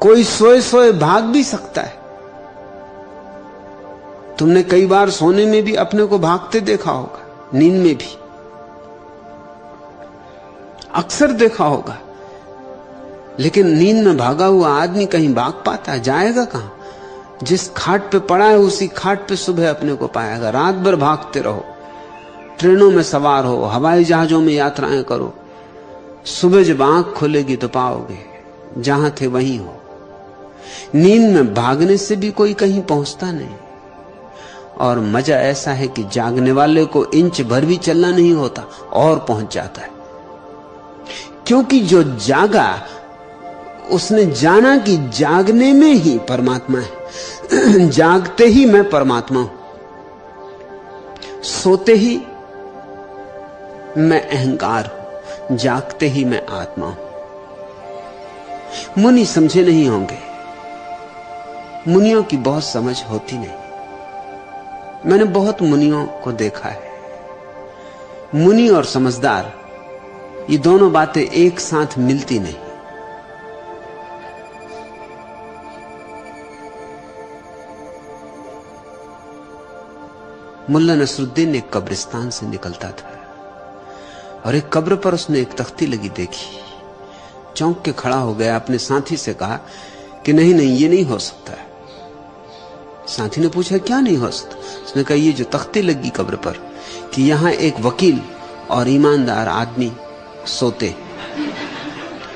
कोई सोए सोए भाग भी सकता है। तुमने कई बार सोने में भी अपने को भागते देखा होगा, नींद में भी अक्सर देखा होगा। लेकिन नींद में भागा हुआ आदमी कहीं भाग पाता है? जाएगा कहां? जिस खाट पे पड़ा है उसी खाट पे सुबह अपने को पाएगा। रात भर भागते रहो, ट्रेनों में सवार हो, हवाई जहाजों में यात्राएं करो, सुबह जब आंख खुलेगी तो पाओगे जहां थे वहीं हो। नींद में भागने से भी कोई कहीं पहुंचता नहीं। और मजा ऐसा है कि जागने वाले को इंच भर भी चलना नहीं होता और पहुंच जाता है, क्योंकि जो जागा उसने जाना कि जागने में ही परमात्मा है। जागते ही मैं परमात्मा हूं, सोते ही मैं अहंकार हूं, जागते ही मैं आत्मा हूं। मुनि समझे नहीं होंगे, मुनियों की बहुत समझ होती नहीं। मैंने बहुत मुनियों को देखा है। मुनि और समझदार ये दोनों बातें एक साथ मिलती नहीं। मुल्ला नसरुद्दीन एक कब्रिस्तान से निकलता था और एक कब्र पर उसने एक तख्ती लगी देखी। चौंक के खड़ा हो गया, अपने साथी से कहा कि नहीं नहीं, ये नहीं हो सकता है। साथी ने पूछा क्या नहीं हो सकता? उसने कहा ये जो तख्ती लगी कब्र पर कि यहां एक वकील और ईमानदार आदमी सोते,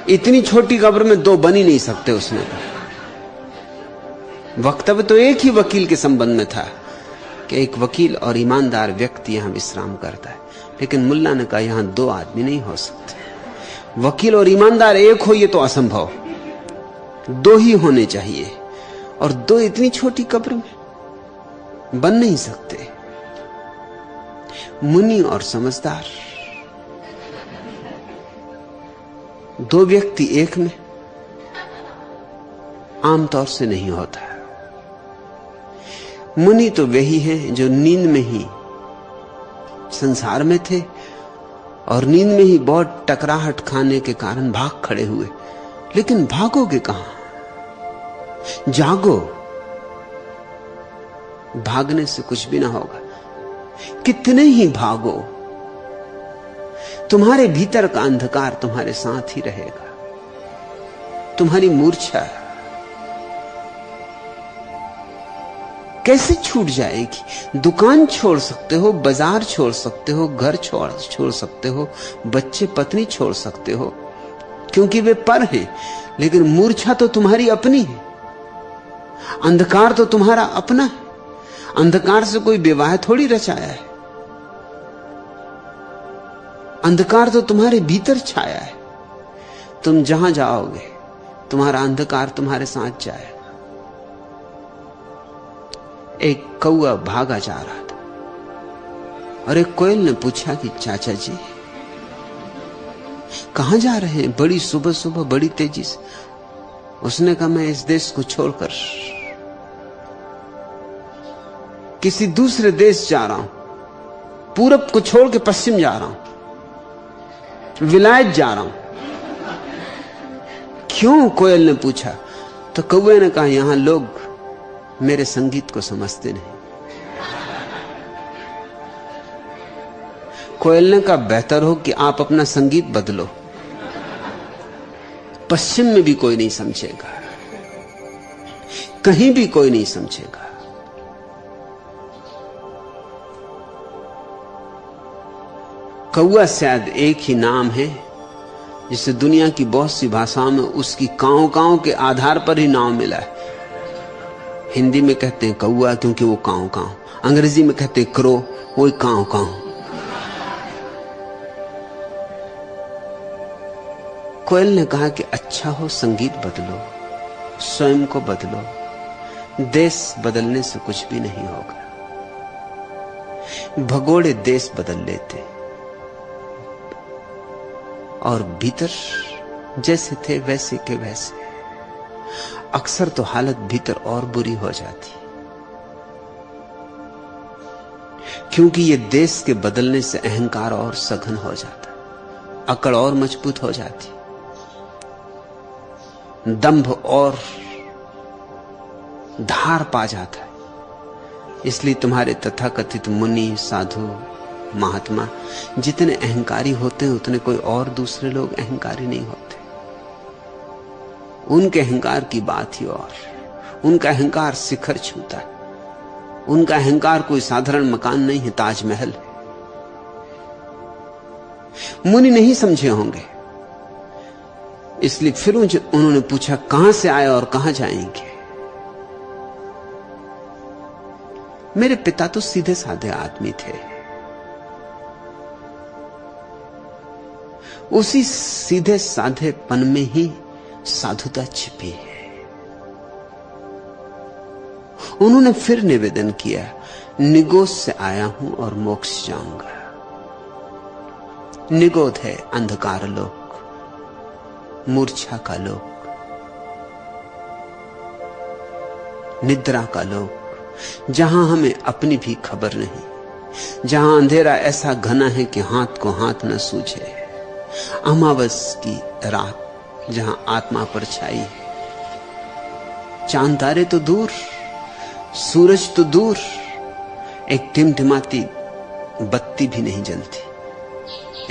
इतनी छोटी कब्र में दो बन ही नहीं सकते। उसने कहा वक्तव्य तो एक ही वकील के संबंध में था कि एक वकील और ईमानदार व्यक्ति यहां विश्राम करता है, लेकिन मुल्ला ने कहा यहां दो आदमी नहीं हो सकते। वकील और ईमानदार एक हो ये तो असंभव, दो ही होने चाहिए, और दो इतनी छोटी कब्र में बन नहीं सकते। मुनि और समझदार, दो व्यक्ति एक में आमतौर से नहीं होता। मुनि तो वही हैं जो नींद में ही संसार में थे और नींद में ही बहुत टकराहट खाने के कारण भाग खड़े हुए। लेकिन भागोगे कहां? जागो, भागने से कुछ भी ना होगा। कितने ही भागो, तुम्हारे भीतर का अंधकार तुम्हारे साथ ही रहेगा। तुम्हारी मूर्छा कैसे छूट जाएगी? दुकान छोड़ सकते हो, बाजार छोड़ सकते हो, घर छोड़ सकते हो, बच्चे पत्नी छोड़ सकते हो, क्योंकि वे पर हैं, लेकिन मूर्छा तो तुम्हारी अपनी है। अंधकार तो तुम्हारा अपना है। अंधकार से कोई विवाह थोड़ी रचाया है। अंधकार तो तुम्हारे भीतर छाया है। तुम जहां जाओगे तुम्हारा अंधकार तुम्हारे साथ जाएगा। एक कौआ भागा जा रहा था और एक कोयल ने पूछा कि चाचा जी कहां जा रहे हैं बड़ी सुबह सुबह, बड़ी तेजी से? उसने कहा मैं इस देश को छोड़कर किसी दूसरे देश जा रहा हूं, पूरब को छोड़ के पश्चिम जा रहा हूं, विलायत जा रहा हूं। क्यों? कोयल ने पूछा। तो कौवे ने कहा यहां लोग मेरे संगीत को समझते नहीं। कोयल ने कहा बेहतर हो कि आप अपना संगीत बदलो, पश्चिम में भी कोई नहीं समझेगा, कहीं भी कोई नहीं समझेगा। कौआ शायद एक ही नाम है जिसे दुनिया की बहुत सी भाषाओं में उसकी कांव कांव के आधार पर ही नाम मिला है। हिंदी में कहते हैं कौआ क्योंकि वो कांव कांव, अंग्रेजी में कहते हैं क्रो, वो कांव कांव। कोयल ने कहा कि अच्छा हो संगीत बदलो, स्वयं को बदलो, देश बदलने से कुछ भी नहीं होगा। भगोड़े देश बदल लेते और भीतर जैसे थे वैसे के वैसे। अक्सर तो हालत भीतर और बुरी हो जाती, क्योंकि ये देश के बदलने से अहंकार और सघन हो जाता, अकड़ और मजबूत हो जाती, दंभ और धार पा जाता है। इसलिए तुम्हारे तथाकथित मुनि, साधु, महात्मा जितने अहंकारी होते हैं उतने कोई और दूसरे लोग अहंकारी नहीं होते। उनके अहंकार की बात ही और, उनका अहंकार शिखर छूता है। उनका अहंकार कोई साधारण मकान नहीं है, ताजमहल है। मुनि नहीं समझे होंगे, इसलिए फिर उन्होंने पूछा कहां से आए और कहां जाएंगे। मेरे पिता तो सीधे साधे आदमी थे, उसी सीधे साधेपन में ही साधुता छिपी है। उन्होंने फिर निवेदन किया, निगोद से आया हूं और मोक्ष जाऊंगा। निगोद है अंधकार लोक, मूर्छा का लोक, निद्रा का लोक, जहां हमें अपनी भी खबर नहीं, जहां अंधेरा ऐसा घना है कि हाथ को हाथ न सूझे, अमावस की रात जहां आत्मा पर छाई, चांद तारे तो दूर, सूरज तो दूर, एक टिमटिमाती बत्ती भी नहीं जलती,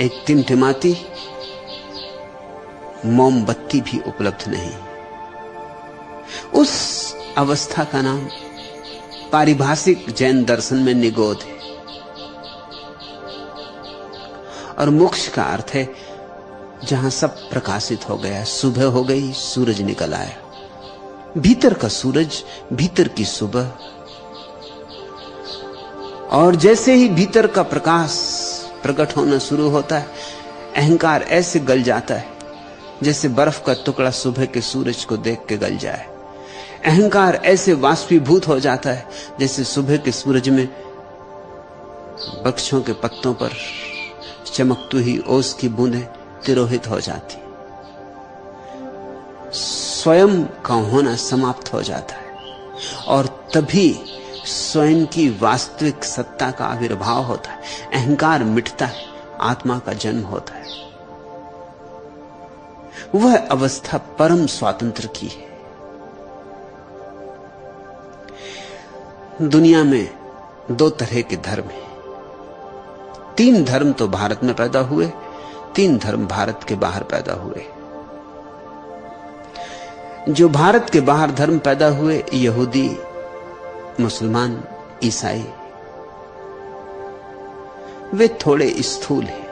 एक टिमटिमाती मोमबत्ती भी उपलब्ध नहीं। उस अवस्था का नाम पारिभाषिक जैन दर्शन में निगोद है। और मोक्ष का अर्थ है जहां सब प्रकाशित हो गया, सुबह हो गई, सूरज निकल आया, भीतर का सूरज, भीतर की सुबह। और जैसे ही भीतर का प्रकाश प्रकट होना शुरू होता है, अहंकार ऐसे गल जाता है जैसे बर्फ का टुकड़ा सुबह के सूरज को देख के गल जाए। अहंकार ऐसे वाष्पीभूत हो जाता है जैसे सुबह के सूरज में वृक्षों के पत्तों पर चमकती हुई ओस की बूंदें तिरोहित हो जाती, स्वयं का होना समाप्त हो जाता है और तभी स्वयं की वास्तविक सत्ता का आविर्भाव होता है। अहंकार मिटता है, आत्मा का जन्म होता है। वह अवस्था परम स्वातंत्र की है। दुनिया में दो तरह के धर्म हैं। 3 धर्म तो भारत में पैदा हुए, 3 धर्म भारत के बाहर पैदा हुए। जो भारत के बाहर धर्म पैदा हुए, यहूदी, मुसलमान, ईसाई, वे थोड़े स्थूल हैं,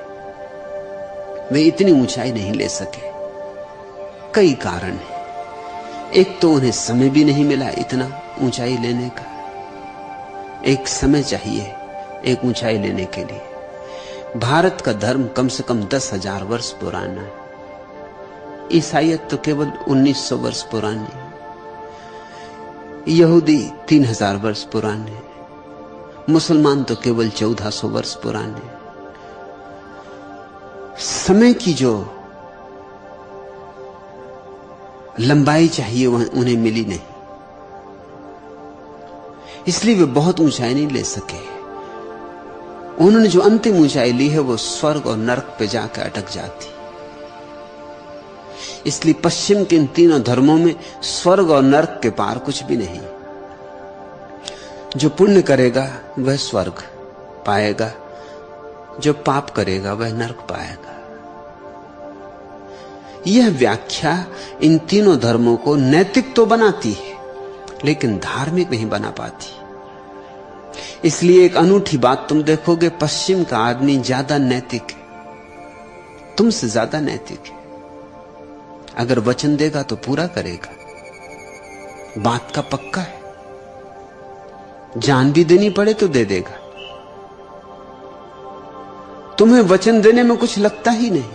वे इतनी ऊंचाई नहीं ले सके। कई कारण हैं। एक तो उन्हें समय भी नहीं मिला इतना ऊंचाई लेने का। एक समय चाहिए एक ऊंचाई लेने के लिए। भारत का धर्म कम से कम 10,000 वर्ष पुराना है। ईसाईयत तो केवल 1900 वर्ष पुरानी है। यहूदी 3000 वर्ष पुराने, मुसलमान तो केवल 1400 वर्ष पुराने। समय की जो लंबाई चाहिए वह उन्हें मिली नहीं, इसलिए वे बहुत ऊंचाई नहीं ले सके। उन्होंने जो अंतिम ऊंचाई ली है वो स्वर्ग और नरक पे जाकर अटक जाती। इसलिए पश्चिम के इन तीनों धर्मों में स्वर्ग और नरक के पार कुछ भी नहीं। जो पुण्य करेगा वह स्वर्ग पाएगा, जो पाप करेगा वह नरक पाएगा। यह व्याख्या इन तीनों धर्मों को नैतिक तो बनाती है लेकिन धार्मिक नहीं बना पाती। इसलिए एक अनूठी बात तुम देखोगे, पश्चिम का आदमी ज्यादा नैतिक है, तुमसे ज्यादा नैतिक है। अगर वचन देगा तो पूरा करेगा, बात का पक्का है, जान भी देनी पड़े तो दे देगा। तुम्हें वचन देने में कुछ लगता ही नहीं।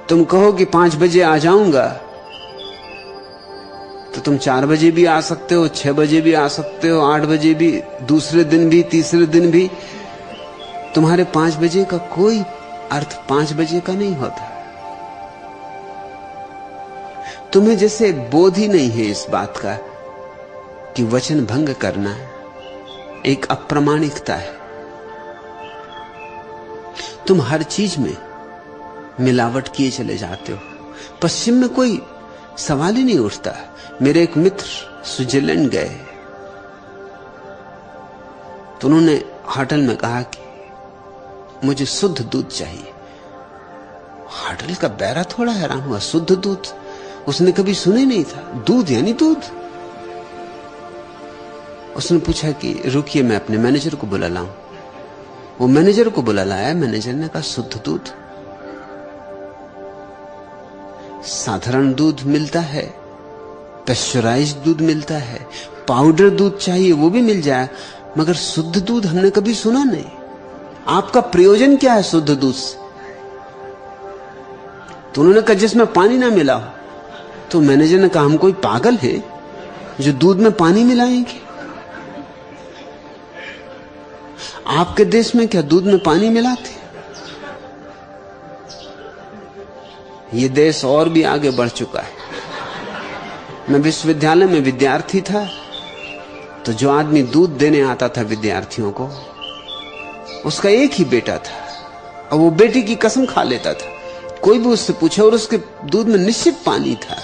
तुम कहो कि 5 बजे आ जाऊंगा तो तुम 4 बजे भी आ सकते हो, 6 बजे भी आ सकते हो, 8 बजे भी, दूसरे दिन भी, तीसरे दिन भी। तुम्हारे 5 बजे का कोई अर्थ 5 बजे का नहीं होता। तुम्हें जैसे बोध ही नहीं है इस बात का कि वचन भंग करना एक अप्रामाणिकता है। तुम हर चीज में मिलावट किए चले जाते हो। पश्चिम में कोई सवाल ही नहीं उठता। मेरे एक मित्र स्विट्जरलैंड गए तो उन्होंने होटल में कहा कि मुझे शुद्ध दूध चाहिए। होटल का बैरा थोड़ा हैरान हुआ, शुद्ध दूध? उसने कभी सुने नहीं था। दूध यानी दूध। उसने पूछा कि रुकिए मैं अपने मैनेजर को बुला लाऊं। वो मैनेजर को बुला लाया। मैनेजर ने कहा शुद्ध दूध? साधारण दूध मिलता है, पेस्चराइज्ड दूध मिलता है, पाउडर दूध चाहिए वो भी मिल जाए, मगर शुद्ध दूध हमने कभी सुना नहीं। आपका प्रयोजन क्या है शुद्ध दूध से? तो उन्होंने कहा जिसमें पानी ना मिला हो। तो मैनेजर ने कहा हम कोई पागल हैं जो दूध में पानी मिलाएंगे? आपके देश में क्या दूध में पानी मिलाते? ये देश और भी आगे बढ़ चुका है। मैं विश्वविद्यालय में विद्यार्थी था तो जो आदमी दूध देने आता था विद्यार्थियों को, उसका एक ही बेटा था और वो बेटी की कसम खा लेता था। कोई भी उससे पूछे और उसके दूध में निश्चित पानी था,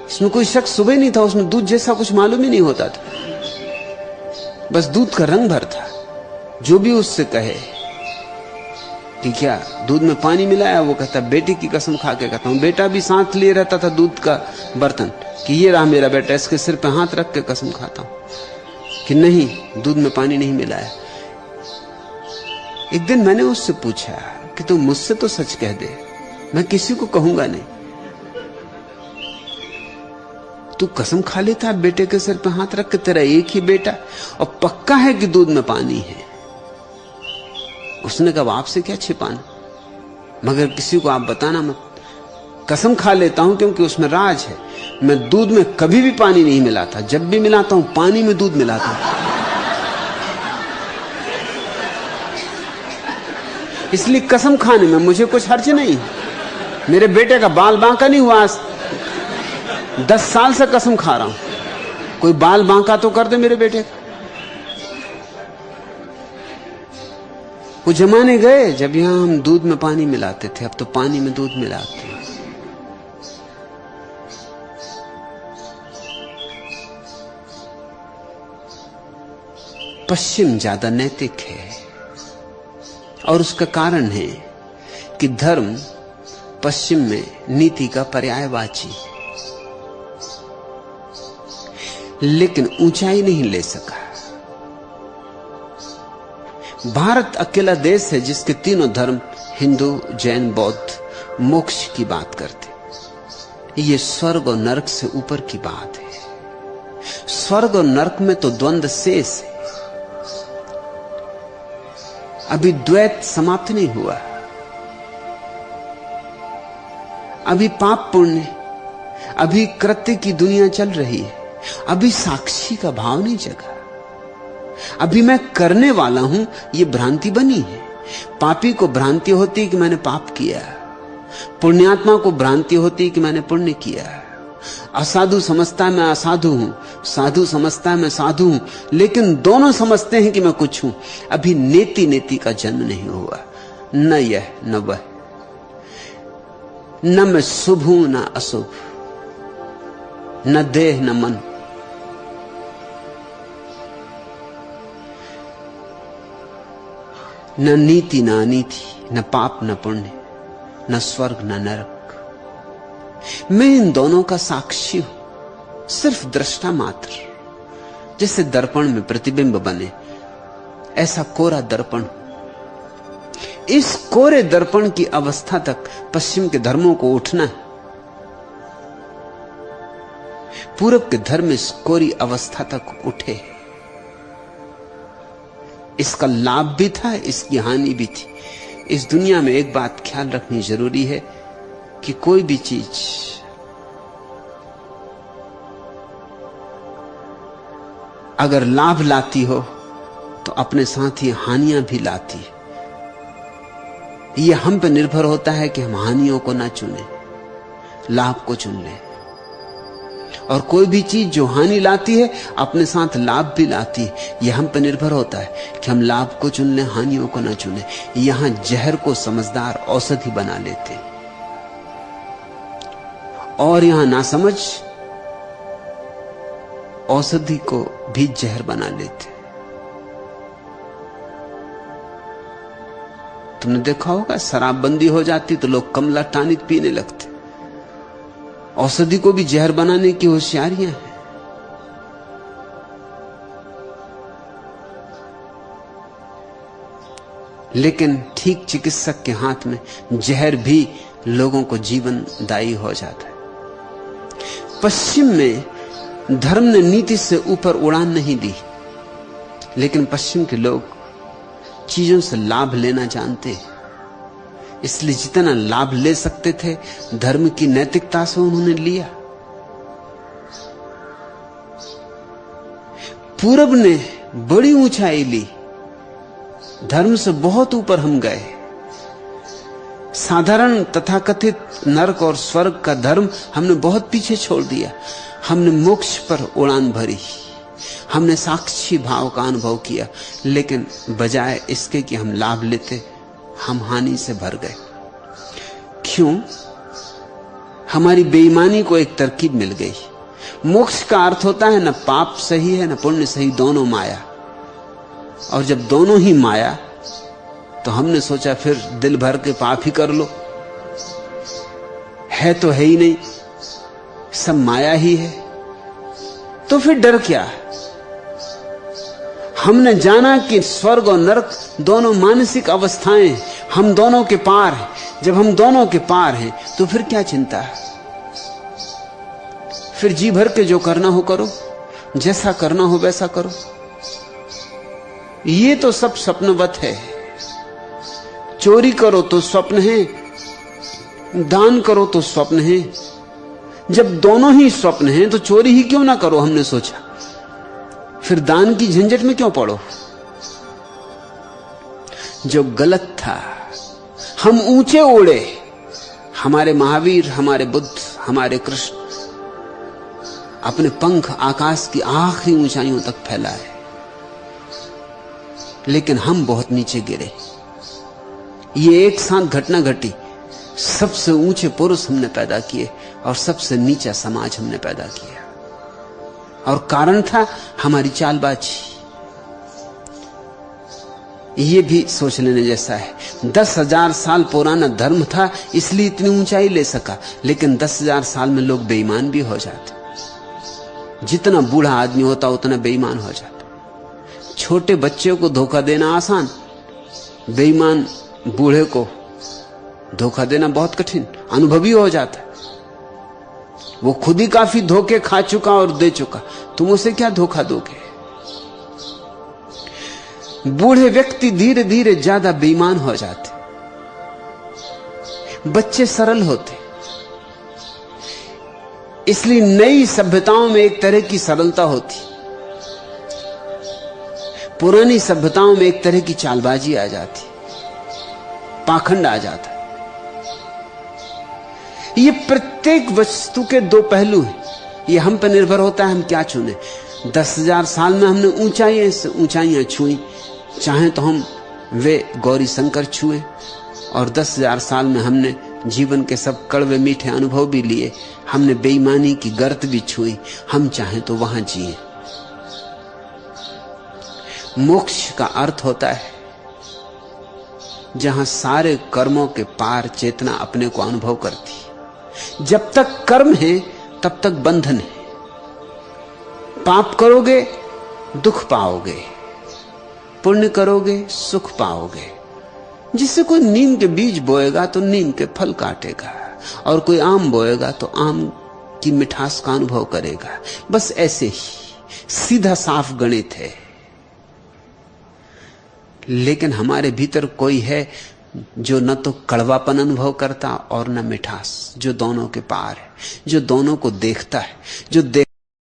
इसमें कोई शक सुबह नहीं था, उसमें दूध जैसा कुछ मालूम ही नहीं होता था, बस दूध का रंग भर था। जो भी उससे कहे कि क्या दूध में पानी मिलाया, वो कहता बेटी की कसम खा के कहता हूं। बेटा भी साथ लिए रहता था दूध का बर्तन कि ये रहा मेरा बेटा, इसके सिर पे हाथ रख के कसम खाता हूं कि नहीं दूध में पानी नहीं मिलाया। एक दिन मैंने उससे पूछा कि तू मुझसे तो सच कह दे, मैं किसी को कहूंगा नहीं। तू कसम खा लेता बेटे के सिर पे हाथ रख के, तेरा एक ही बेटा और पक्का है कि दूध में पानी है। उसने कहा आपसे क्या छिपाना, मगर किसी को आप बताना मत। कसम खा लेता हूं क्योंकि उसमें राज है। मैं दूध में कभी भी पानी नहीं मिलाता, जब भी मिलाता हूं पानी में दूध मिलाता हूं। इसलिए कसम खाने में मुझे कुछ हर्ज नहीं। मेरे बेटे का बाल बांका नहीं हुआ, 10 साल से कसम खा रहा हूं। कोई बाल बांका तो कर दे मेरे बेटे का। वो जमाने गए जब यहां हम दूध में पानी मिलाते थे, अब तो पानी में दूध मिलाते हैं। पश्चिम ज्यादा नैतिक है और उसका कारण है कि धर्म पश्चिम में नीति का पर्यायवाची, लेकिन ऊंचाई नहीं ले सका। भारत अकेला देश है जिसके तीनों धर्म, हिंदू, जैन, बौद्ध, मोक्ष की बात करते। ये स्वर्ग और नरक से ऊपर की बात है। स्वर्ग और नरक में तो द्वंद्व शेष है, अभी द्वैत समाप्त नहीं हुआ। अभी पाप पुण्य, अभी कृत्य की दुनिया चल रही है, अभी साक्षी का भाव नहीं जगा। अभी मैं करने वाला हूं ये भ्रांति बनी है। पापी को भ्रांति होती है कि मैंने पाप किया, पुण्यात्मा को भ्रांति होती है कि मैंने पुण्य किया। असाधु समझता है मैं असाधु हूं, साधु समझता है मैं साधु हूं, लेकिन दोनों समझते हैं कि मैं कुछ हूं। अभी नेति नेति का जन्म नहीं हुआ, न यह न वह, न मैं शुभ हूं न अशुभ, न देह न मन। न नीति न अनीति, न पाप न पुण्य, न स्वर्ग न नरक। मैं इन दोनों का साक्षी हूं, सिर्फ दृष्टा मात्र। जैसे दर्पण में प्रतिबिंब बने, ऐसा कोरा दर्पण। इस कोरे दर्पण की अवस्था तक पश्चिम के धर्मों को उठना है। पूरब के धर्म इस कोरी अवस्था तक उठे। इसका लाभ भी था, इसकी हानि भी थी। इस दुनिया में एक बात ख्याल रखनी जरूरी है कि कोई भी चीज अगर लाभ लाती हो तो अपने साथ ही हानियां भी लाती है। यह हम पर निर्भर होता है कि हम हानियों को ना चुने, लाभ को चुन लें। और कोई भी चीज जो हानि लाती है अपने साथ लाभ भी लाती है। यह हम पर निर्भर होता है कि हम लाभ को चुन लें, हानियों को न चुने। यहां जहर को समझदार औषधि बना लेते और यहां नासमझ औषधि को भी जहर बना लेते। तुमने देखा होगा शराबबंदी हो जाती तो लोग कमला टानिक पीने लगते। औषधि को भी जहर बनाने की होशियारियां हैं। लेकिन ठीक चिकित्सक के हाथ में जहर भी लोगों को जीवनदायी हो जाता है। पश्चिम में धर्म ने नीति से ऊपर उड़ान नहीं दी, लेकिन पश्चिम के लोग चीजों से लाभ लेना जानते हैं। इसलिए जितना लाभ ले सकते थे धर्म की नैतिकता से उन्होंने लिया। पूरब ने बड़ी ऊंचाई ली, धर्म से बहुत ऊपर हम गए। साधारण तथाकथित नरक और स्वर्ग का धर्म हमने बहुत पीछे छोड़ दिया। हमने मोक्ष पर उड़ान भरी, हमने साक्षी भाव का अनुभव किया, लेकिन बजाय इसके कि हम लाभ लेते हम हानि से भर गए। क्यों? हमारी बेईमानी को एक तरकीब मिल गई। मोक्ष का अर्थ होता है न पाप सही है न पुण्य सही, दोनों माया। और जब दोनों ही माया तो हमने सोचा फिर दिल भर के पाप ही कर लो, है तो है ही नहीं, सब माया ही है, तो फिर डर क्या। हमने जाना कि स्वर्ग और नरक दोनों मानसिक अवस्थाएं, हम दोनों के पार हैं। जब हम दोनों के पार हैं तो फिर क्या चिंता है। फिर जी भर के जो करना हो करो, जैसा करना हो वैसा करो। ये तो सब स्वप्नवत है। चोरी करो तो स्वप्न है, दान करो तो स्वप्न है। जब दोनों ही स्वप्न हैं तो चोरी ही क्यों ना करो, हमने सोचा। फिर दान की झंझट में क्यों पड़ो। जो गलत था, हम ऊंचे उड़े। हमारे महावीर, हमारे बुद्ध, हमारे कृष्ण अपने पंख आकाश की आखिरी ऊंचाइयों तक फैलाए, लेकिन हम बहुत नीचे गिरे। ये एक साथ घटना घटी। सबसे ऊंचे पुरुष हमने पैदा किए और सबसे नीचा समाज हमने पैदा किया, और कारण था हमारी चालबाजी। ये भी सोच लेने जैसा है। 10,000 साल पुराना धर्म था, इसलिए इतनी ऊंचाई ले सका, लेकिन 10,000 साल में लोग बेईमान भी हो जाते। जितना बूढ़ा आदमी होता उतना बेईमान हो जाता। छोटे बच्चे को धोखा देना आसान, बेईमान बूढ़े को धोखा देना बहुत कठिन। अनुभवी हो जाता है, वो खुद ही काफी धोखे खा चुका और दे चुका, तुम उसे क्या धोखा दोगे। बूढ़े व्यक्ति धीरे धीरे ज्यादा बेईमान हो जाते, बच्चे सरल होते। इसलिए नई सभ्यताओं में एक तरह की सरलता होती, पुरानी सभ्यताओं में एक तरह की चालबाजी आ जाती, पाखंड आ जाता। ये प्रत्येक वस्तु के दो पहलू हैं। ये हम पर निर्भर होता है हम क्या चुने। 10,000 साल में हमने ऊंचाइयां से ऊंचाइयां छुई, चाहे तो हम वे गौरी शंकर छुए, और 10,000 साल में हमने जीवन के सब कड़वे मीठे अनुभव भी लिए। हमने बेईमानी की गर्त भी छुई, हम चाहें तो वहां जिए। मोक्ष का अर्थ होता है जहां सारे कर्मों के पार चेतना अपने को अनुभव करती। जब तक कर्म है तब तक बंधन है। पाप करोगे दुख पाओगे, पुण्य करोगे सुख पाओगे। जिससे कोई नीम के बीज बोएगा तो नीम के फल काटेगा, और कोई आम बोएगा तो आम की मिठास का अनुभव करेगा। बस ऐसे ही सीधा साफ गणित है। लेकिन हमारे भीतर कोई है जो न तो कड़वापन अनुभव करता और न मिठास, जो दोनों के पार है, जो दोनों को देखता है, जो